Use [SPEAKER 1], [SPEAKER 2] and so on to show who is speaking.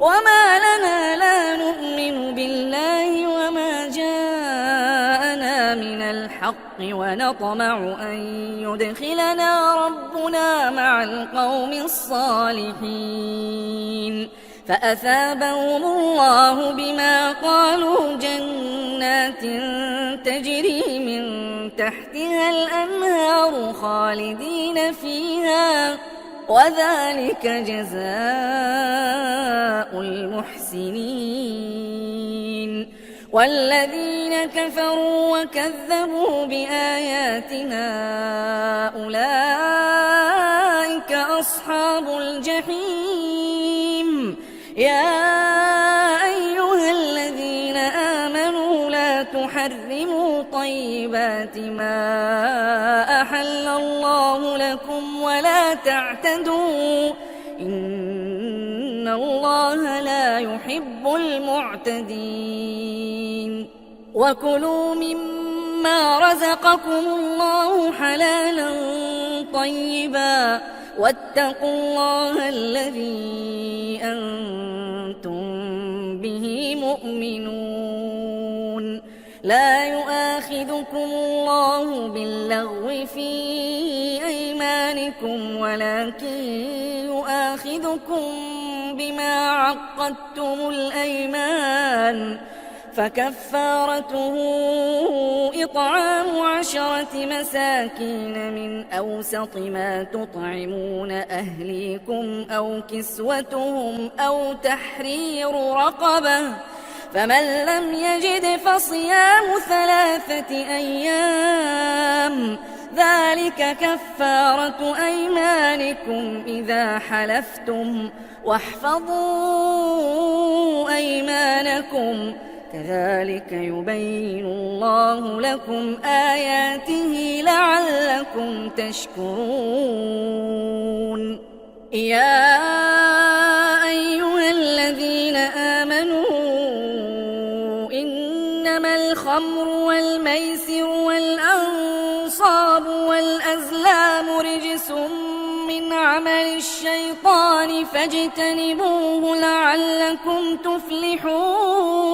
[SPEAKER 1] وما لنا لا نؤمن بالله وما جاءنا من الحق ونطمع أن يدخلنا ربنا مع القوم الصالحين فأثابهم الله بما قالوا جنات تجري من تحتها الأنهار خالدين فيها وذلك جزاء المحسنين والذين كفروا وكذبوا بآياتنا أولئك أصحاب الجحيم يا أيها الذين آمنوا لا تحرموا طيبات ما أحل الله لكم ولا تعتدوا إن الله لا يحب المعتدين وكلوا مما رزقكم الله حلالا طيبا واتقوا الله الذي أنتم به مؤمنون لا يؤاخذكم الله باللغو في أيمانكم ولكن يؤاخذكم بما عقدتم الأيمان فكفارته إطعام 10 مساكين من أوسط ما تطعمون أهليكم أو كسوتهم أو تحرير رقبة فمن لم يجد فصيام 3 أيام ذلك كفارة أيمانكم إذا حلفتم واحفظوا أيمانكم كذلك يبين الله لكم آياته لعلكم تشكرون يا أيها الذين آمنوا إنما الخمر والميسر والأنصاب والأزلام رجس من عمل الشيطان فاجتنبوه لعلكم تفلحون